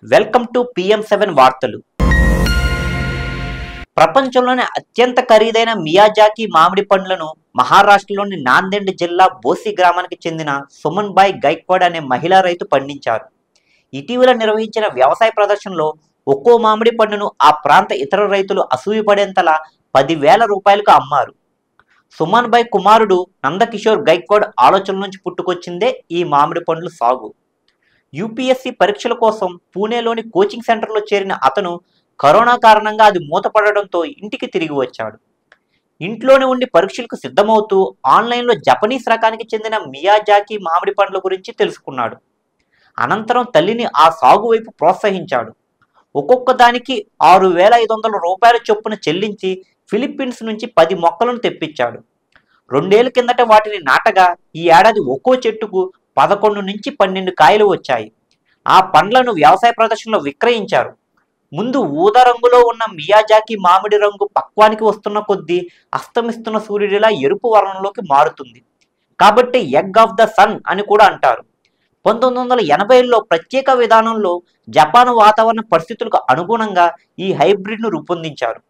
Welcome to PM7 వార్తలు. ప్రపంచంలోనే అత్యంత ఖరీదైన మియాజాకి మామిడి పండ్లను మహారాష్ట్రలోని నాందేడ్ జిల్లా బోసి గ్రామానికి చెందిన సుమన్ బాయ్ గైక్వాడ్ అనే మహిళా రైతు పండించారు. ఇటీవల నిర్వహించిన వ్యవసాయ ప్రదర్శనలో ఒక్కో మామిడి పండును ఆ ప్రాంత ఇతర రైతులు అసూయపడేంతలా 10,000 రూపాయలకు అమ్మారు. సుమన్ బాయ్ కుమారుడు నందకిషోర్ గైక్వాడ్ ఆలోచన నుంచి పుట్టుకొచ్చిందే ఈ మామిడి పండ్ల సాగు. యూపీఎస్సీ పరీక్షల కోసం పూణేలోని కోచింగ్ సెంటర్లో చేరిన అతను కరోనా కారణంగా అది మూతపడడంతో ఇంటికి తిరిగి వచ్చాడు. ఇంట్లోనే ఉండి పరీక్షలకు సిద్ధమవుతూ ఆన్లైన్లో జపనీస్ రకానికి చెందిన మియాజాకి మామిడి పండ్ల గురించి తెలుసుకున్నాడు. అనంతరం తల్లిని ఆ సాగు వైపు ప్రోత్సహించాడు. ఒక్కొక్క దానికి 6,500 రూపాయల చొప్పున చెల్లించి ఫిలిప్పీన్స్ నుంచి 10 మొక్కలను తెప్పించాడు. 2 ఏళ్ల కిందట వాటిని నాటగా ఈ ఏడాది ఒక్కో చెట్టుకు 11 నుంచి 12 కాయలు వచ్చాయి. ఆ పండ్లను వ్యవసాయ ప్రదర్శనలో విక్రయించారు. ముందు ఊదా రంగులో ఉన్న మియాజాకి మామిడి రంగు పక్వానికి వస్తున్న కొద్దీ అస్తమిస్తున్న సూర్యుడిలా ఎరుపు వర్ణంలోకి మారుతుంది. కాబట్టి ఎగ్ ఆఫ్ ద సన్ అని కూడా అంటారు. 1980లో ప్రత్యేక విధానంలో జపాన్ వాతావరణ పరిస్థితులకు అనుగుణంగా ఈ హైబ్రిడ్ను రూపొందించారు.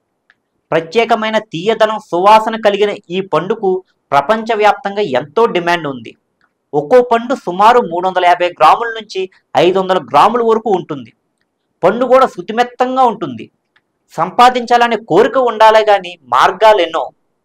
ప్రత్యేకమైన తీయదనం, సువాసన కలిగిన ఈ పండుకు ప్రపంచవ్యాప్తంగా ఎంతో డిమాండ్ ఉంది. ఒక్కో పండు సుమారు 350 గ్రాముల నుంచి 500 గ్రాముల వరకు ఉంటుంది. పండు కూడా శుతిమెత్తంగా ఉంటుంది. సంపాదించాలనే కోరిక ఉండాలే కానీ మార్గాలెన్నో.